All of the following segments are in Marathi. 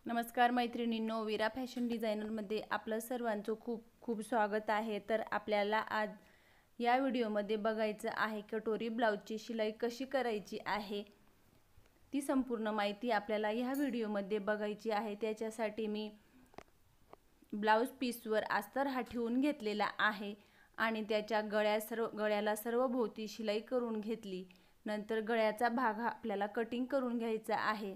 नमस्कार मैत्रिणींनो, वीरा फॅशन डिझायनरमध्ये आपलं सर्वांचं खूप खूप स्वागत आहे। तर आपल्याला आज या व्हिडिओमध्ये बघायचं आहे कटोरी ब्लाउजची शिलाई कशी करायची आहे, ती संपूर्ण माहिती आपल्याला या व्हिडिओमध्ये बघायची आहे। त्याच्यासाठी मी ब्लाउज पीसवर अस्तर हा ठेवून घेतलेला आहे आणि त्याच्या गळ्याला सर्व भोवती शिलाई करून घेतली। नंतर गळ्याचा भाग हा आपल्याला कटिंग करून घ्यायचा आहे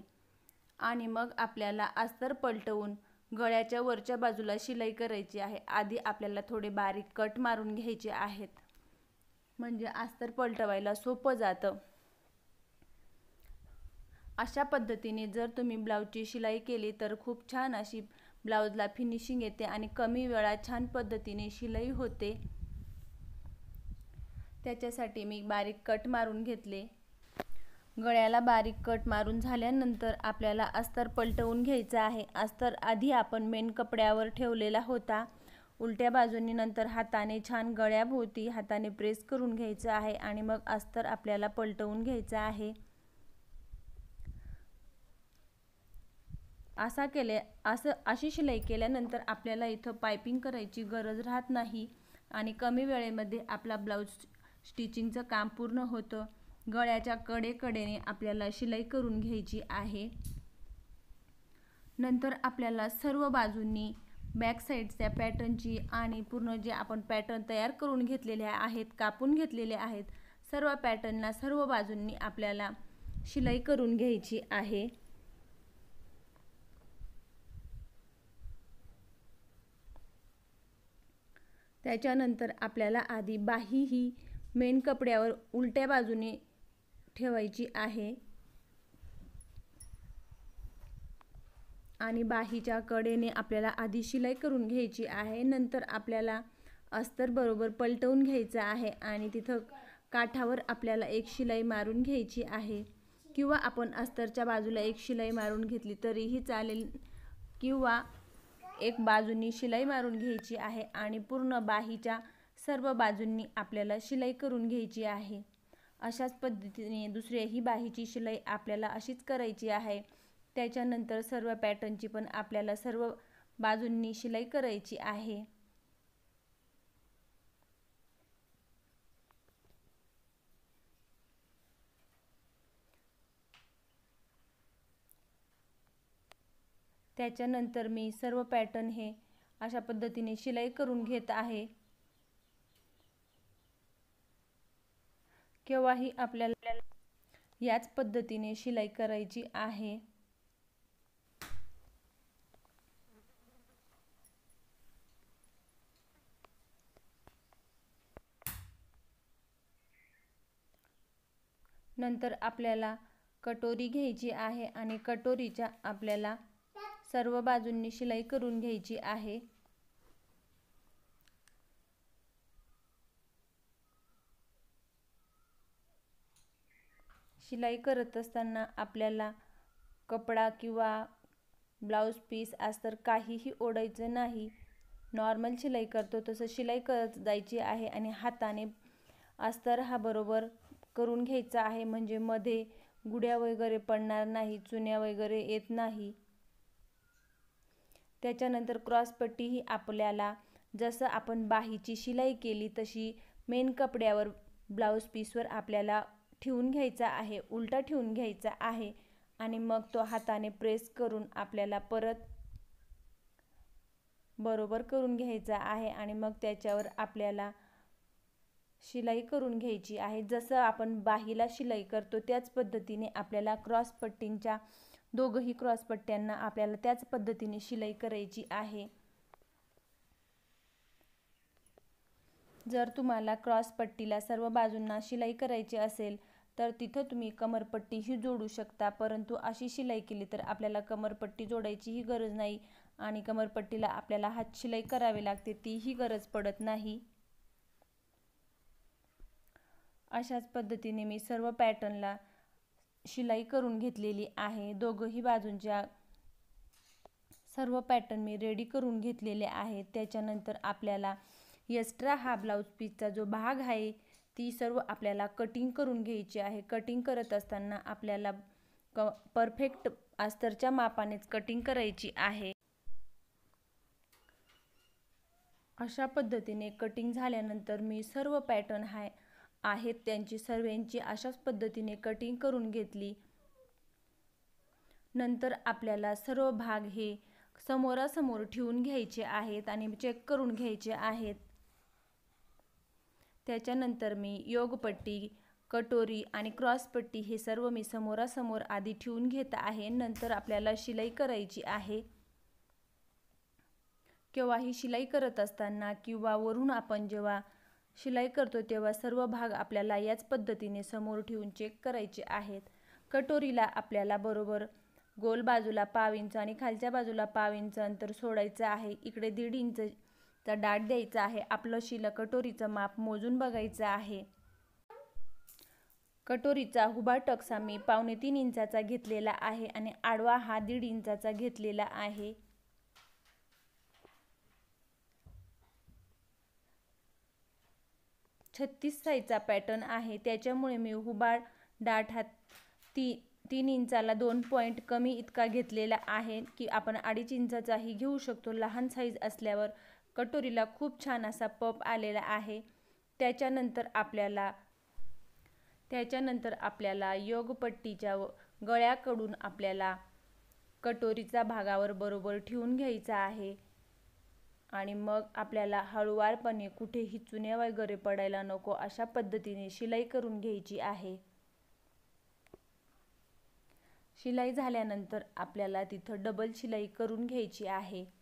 आणि मग आपल्याला अस्तर पलटवून गळ्याच्या वरच्या बाजूला शिलाई करायची आहे। आधी आपल्याला थोडे बारीक कट मारून घ्यायचे आहेत, म्हणजे अस्तर पलटवायला सोपं जातं। अशा पद्धतीने जर तुम्ही ब्लाउजची शिलाई केली तर खूप छान अशी ब्लाउजला फिनिशिंग येते आणि कमी वेळात छान पद्धतीने शिलाई होते। त्याच्यासाठी मी बारीक कट मारून घेतले। गळ्याला बारीक कट मारून झाल्यानंतर आपल्याला अस्तर पलटवून घ्यायचं आहे। अस्तर आधी आपण मेन कपड्यावर ठेवलेला होता उलट्या बाजूनी, नंतर हाताने छान गळ्याभोवती हाताने प्रेस करून घ्यायचं आहे आणि मग अस्तर आपल्याला पलटवून घ्यायचं आहे। अशी शिलाई केल्यानंतर आपल्याला इथं पाइपिंग करायची गरज राहत नाही आणि कमी वेळेमध्ये आपला ब्लाउज स्टिचिंगचं काम पूर्ण होतं। गळ्याच्या कडेने आपल्याला शिलाई करून घ्यायची आहे। नंतर आपल्याला सर्व बाजूंनी बॅक साइडच्या पॅटर्नची आणि पूर्ण जे आपण पॅटर्न तयार करून घेतलेले आहेत, कापून घेतलेले आहेत, सर्व पॅटर्नला सर्व बाजूंनी आपल्याला शिलाई करून घ्यायची आहे। त्याच्यानंतर आपल्याला आधी बाही ही मेन कपड्यावर उलट्या बाजूने ठेवायची आहे आणि बाहीच्या कडेने आपल्याला आधी शिलाई करून घ्यायची आहे। नंतर आपल्याला अस्तर बरोबर पलटवून घ्यायचं आहे आणि तिथं काठावर आपल्याला एक शिलाई मारून घ्यायची आहे, किंवा आपण अस्तरच्या बाजूला एक शिलाई मारून घेतली तरीही चालेल, किंवा एक बाजूनी शिलाई मारून घ्यायची आहे आणि पूर्ण बाहीच्या सर्व बाजूंनी आपल्याला शिलाई करून घ्यायची आहे। अशाच पद्धतीने दुसऱ्याही बाहीची शिलाई आपल्याला अशीच करायची आहे। त्याच्यानंतर सर्व पॅटर्नची पण आपल्याला सर्व बाजूंनी शिलाई करायची आहे। त्याच्यानंतर मी सर्व पॅटर्न हे अशा पद्धतीने शिलाई करून घेत आहे। केव्हाही आपल्याला याच पद्धतीने शिलाई करायची आहे। नंतर आपल्याला कटोरी घ्यायची आहे आणि कटोरीच्या आपल्याला सर्व बाजूंनी शिलाई करून घ्यायची आहे। शिलाई करत असताना आपल्याला कपडा किंवा ब्लाउज पीस अस्तर काहीही ओढायचं नाही। नॉर्मल शिलाई करतो तसं शिलाई करत जायची आहे आणि हाताने अस्तर हा बरोबर करून घ्यायचा आहे, म्हणजे मध्ये गुड्या वगैरे पडणार नाही, चुन्या वगैरे येत नाही। त्याच्यानंतर क्रॉस पट्टी ही आपल्याला जसं आपण बाहीची शिलाई केली तशी मेन कपड्यावर ब्लाउज पीसवर आपल्याला ठेवून घ्यायचा आहे, उलटा ठेवून घ्यायचा आहे आणि मग तो हाताने प्रेस करून आपल्याला परत बरोबर करून घ्यायचा आहे आणि मग त्याच्यावर आपल्याला शिलाई करून घ्यायची आहे। जसं आपण बाहीला शिलाई करतो त्याच पद्धतीने आपल्याला क्रॉस पट्टींच्या दोघही क्रॉस पट्ट्यांना आपल्याला त्याच पद्धतीने शिलाई करायची आहे। जर तुम्हाला क्रॉस पट्टीला सर्व बाजूंना शिलाई करायची असेल तर तिथं तुम्ही कमरपट्टीही जोडू शकता, परंतु अशी शिलाई केली तर आपल्याला कमरपट्टी जोडायचीही गरज नाही आणि कमरपट्टीला आपल्याला हात शिलाई करावी लागते, तीही गरज पडत नाही। अशाच पद्धतीने मी सर्व पॅटर्नला शिलाई करून घेतलेली आहे। दोघही बाजूंच्या सर्व पॅटर्न मी रेडी करून घेतलेले आहेत। त्याच्यानंतर आपल्याला एक्स्ट्रा हा ब्लाउज पीसचा जो भाग आहे ती सर्व आपल्याला कटिंग करून घ्यायची आहे। कटिंग करत असताना आपल्याला परफेक्ट अस्तरच्या मापानेच कटिंग करायची आहे। अशा पद्धतीने कटिंग झाल्यानंतर मी सर्व पॅटर्न आहेत त्यांची सर्वांची अशाच पद्धतीने कटिंग करून घेतली। नंतर आपल्याला सर्व भाग हे समोरासमोर ठेवून घ्यायचे आहेत आणि चेक करून घ्यायचे आहेत। त्याच्यानंतर मी योगपट्टी, कटोरी आणि क्रॉस पट्टी हे सर्व मी समोरासमोर आधी ठेवून घेत आहे। नंतर आपल्याला शिलाई करायची आहे। किंवा ही शिलाई करत असताना किंवा वरून आपण जेव्हा शिलाई करतो तेव्हा सर्व भाग आपल्याला याच पद्धतीने समोर ठेवून चेक करायचे आहेत। कटोरीला आपल्याला बरोबर गोल बाजूला पाव इंच आणि खालच्या बाजूला पाव इंच अंतर सोडायचं आहे। इकडे 1.5 इंचचा डाट द्यायचा आहे। आपलं कटोरीचं माप मोजून बघायचं आहे। कटोरीचा उभा टक्सा मी 2.25 इंचाचा घेतलेला आहे आणि आडवा हा 1.5 इंचाचा घेतलेला आहे। छत्तीस साईजचा पॅटर्न आहे, त्याच्यामुळे मी उभा डाट हा 3 इंचाला 2 पॉइंट कमी इतका घेतलेला आहे की आपण 2.5 इंचाचाही घेऊ शकतो। लहान साईज असल्यावर कटोरीला खूप छान असा पफ आलेला आहे। त्याच्यानंतर आपल्याला योगपट्टीच्या गळ्याकडून आपल्याला कटोरीचा भागावर बरोबर ठेवून घ्यायचा आहे आणि मग आपल्याला हळूवारपणे कुठेही चुन्या वगैरे पडायला नको अशा पद्धतीने शिलाई करून घ्यायची आहे। शिलाई झाल्यानंतर आपल्याला तिथं डबल शिलाई करून घ्यायची आहे।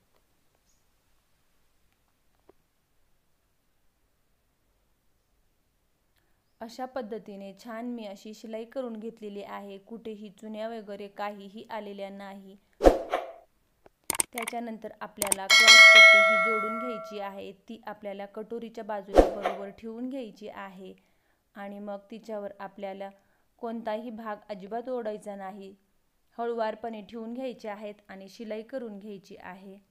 अशा पद्धतीने छान मी अशी शिलाई करून घेतलेली आहे। कुठेही चुन्या वगैरे काहीही आलेल्या नाही। त्याच्यानंतर आपल्याला क्रॉस पट्टी ही जोडून घ्यायची आहे। ती आपल्याला कटोरीच्या बाजूला बरोबर ठेवून घ्यायची आहे आणि मग तिच्यावर आपल्याला कोणताही भाग अजिबात ओढायचा नाही। हळूवारपणे ठेवून घ्यायचे आहेत आणि शिलाई करून घ्यायची आहे।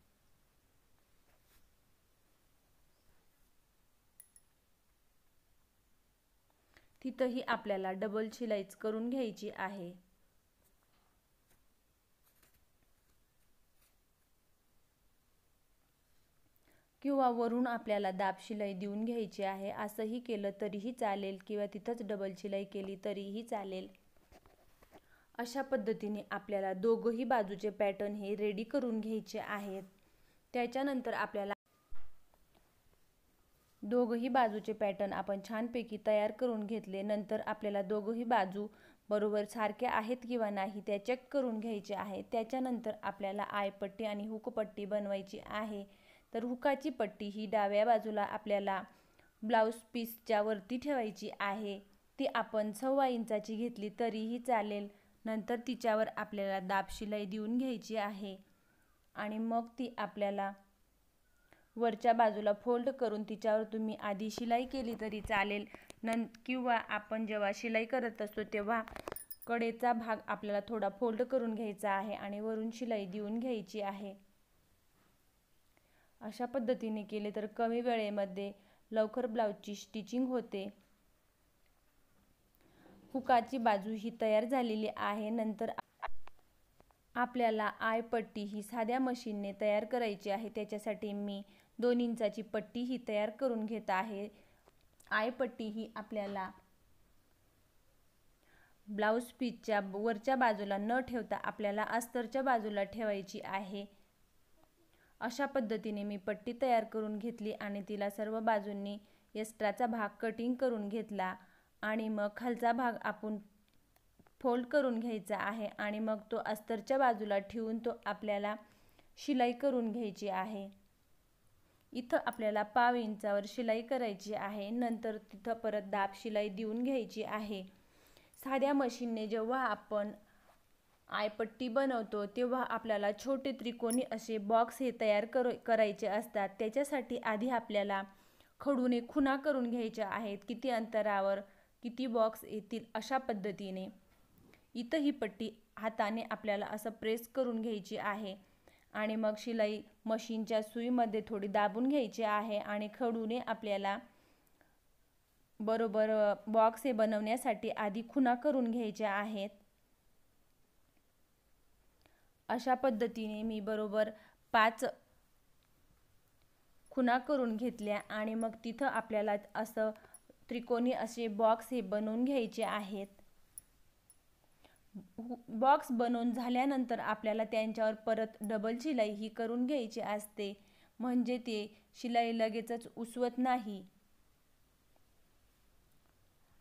तिथंही आपल्याला डबल शिलाईच करून घ्यायची आहे। किंवा वरून आपल्याला दाब शिलाई देऊन घ्यायची आहे। असंही केलं तरीही चालेल किंवा तिथंच डबल शिलाई केली तरीही चालेल। अशा पद्धतीने आपल्याला दोघही बाजूचे पॅटर्न हे रेडी करून घ्यायचे आहेत। त्याच्यानंतर आपल्याला दोघही बाजूचे पॅटर्न आपण छानपैकी तयार करून घेतले। नंतर आपल्याला दोघही बाजू बरोबर सारख्या आहेत किंवा नाही त्या चेक करून घ्यायचे आहे। त्याच्यानंतर आपल्याला आयपट्टी आणि हुकपट्टी बनवायची आहे। तर हुकाची पट्टी ही डाव्या बाजूला आपल्याला ब्लाउज पीसच्या वरती ठेवायची आहे। ती आपण 1.25 इंचाची घेतली तरीही चालेल। नंतर तिच्यावर आपल्याला दाब शिलाई देऊन घ्यायची आहे आणि मग ती आपल्याला वरच्या बाजूला फोल्ड करून तिच्यावर तुम्ही आधी शिलाई केली तरी चालेल किंवा आपण जेव्हा शिलाई करत असतो तेव्हा कडेचा भाग आपल्याला थोडा फोल्ड करून घ्यायचा आहे आणि वरून शिलाई देऊन घ्यायची आहे। अशा पद्धतीने केले तर कमी वेळेमध्ये लवकर ब्लाउजची स्टिचिंग होते। हुकाची बाजू ही तयार झालेली आहे। नंतर आपल्याला आयपट्टी ही साध्या मशीनने तयार करायची आहे। त्याच्यासाठी मी 2 इंचाची पट्टी ही तयार करून घेत आहे। आयपट्टी ही आपल्याला ब्लाउज पीसच्या वरच्या बाजूला न ठेवता आपल्याला अस्तरच्या बाजूला ठेवायची आहे। अशा पद्धतीने मी पट्टी तयार करून घेतली आणि तिला सर्व बाजूंनी एक्स्ट्राचा भाग कटिंग करून घेतला आणि मग खालचा भाग आपण फोल्ड करून घ्यायचा आहे आणि मग तो अस्तरच्या बाजूला ठेवून तो आपल्याला शिलाई करून घ्यायची आहे। इथं आपल्याला पाव इंचावर शिलाई करायची आहे। नंतर तिथं परत दाब शिलाई देऊन घ्यायची आहे। साध्या मशीनने जेव्हा आपण आयपट्टी बनवतो तेव्हा आपल्याला छोटे त्रिकोणी असे बॉक्स हे तयार करायचे असतात। त्याच्यासाठी आधी आपल्याला खडूने खुणा करून घ्यायच्या आहेत। किती अंतरावर किती बॉक्स येतील अशा पद्धतीने। इथं ही पट्टी हाताने आपल्याला असं प्रेस करून घ्यायची आहे आणि मग शिलाई मशीनच्या सुईमध्ये थोडी दाबून घ्यायची आहे आणि खडूने आपल्याला बरोबर बॉक्स हे बनवण्यासाठी आधी खुणा करून घ्यायच्या आहेत। अशा पद्धतीने मी बरोबर 5 खुणा करून घेतल्या आणि मग तिथं आपल्याला असं त्रिकोणी असे बॉक्स हे बनवून घ्यायचे आहेत। बॉक्स बनवून झाल्यानंतर आपल्याला त्यांच्यावर परत डबल शिलाई ही करून घ्यायची असते, म्हणजे ते शिलाई लगेचच उसवत नाही।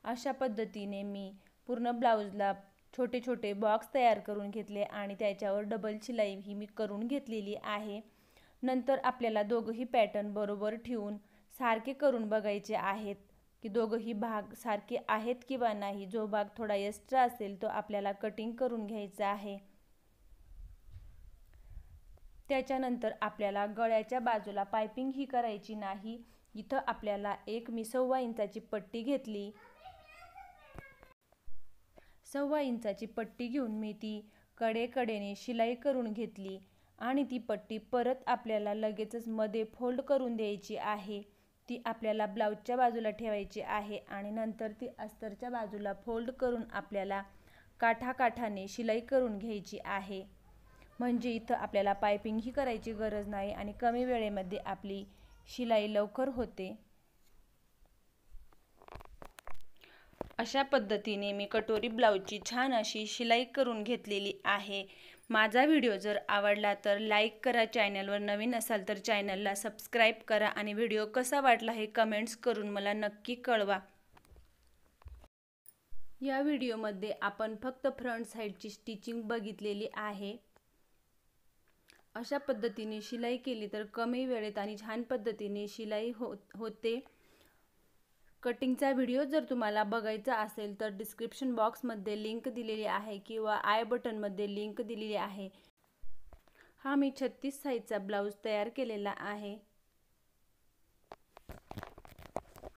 अशा पद्धतीने मी पूर्ण ब्लाउजला छोटे छोटे बॉक्स तयार करून घेतले आणि त्याच्यावर डबल शिलाई ही मी करून घेतलेली आहे। नंतर आपल्याला दोघंही पॅटर्न बरोबर ठेवून सारखे करून बघायचे आहेत की दोघंही भाग सारखे आहेत किंवा नाही। जो भाग थोडा एक्स्ट्रा असेल तो आपल्याला कटिंग करून घ्यायचा आहे। त्याच्यानंतर आपल्याला गळ्याच्या बाजूला पाइपिंग ही करायची नाही। इथं आपल्याला मी 1.25 इंचाची पट्टी घेतली। 1.25 इंचाची पट्टी घेऊन मी ती कडेकडेने शिलाई करून घेतली आणि ती पट्टी परत आपल्याला लगेचच मध्ये फोल्ड करून द्यायची आहे। ती आपल्याला ब्लाउजच्या बाजूला ठेवायची आहे आणि नंतर ती अस्तरच्या बाजूला फोल्ड करून आपल्याला काठाकाठाने शिलाई करून घ्यायची आहे, म्हणजे इथं आपल्याला पाइपिंग ही करायची गरज नाही आणि कमी वेळेमध्ये आपली शिलाई लवकर होते। अशा पद्धतीने मी कटोरी ब्लाउजची छान अशी शिलाई करून घेतलेली आहे। माझा व्हिडिओ जर आवडला तर लाईक करा, चॅनलवर नवीन असाल तर चॅनलला सबस्क्राईब करा आणि व्हिडिओ कसा वाटला हे कमेंट्स करून मला नक्की कळवा। या व्हिडिओमध्ये आपण फक्त फ्रंट साईडची स्टिचिंग बघितलेली आहे। अशा पद्धतीने शिलाई केली तर कमी वेळेत आणि छान पद्धतीने शिलाई होते। कटिंगचा व्हिडिओ जर तुम्हाला बघायचा असेल तर डिस्क्रिप्शन बॉक्समध्ये लिंक दिलेली आहे किंवा आय बटनमध्ये लिंक दिलेली आहे। हा मी 36 साईजचा ब्लाउज तयार केलेला आहे।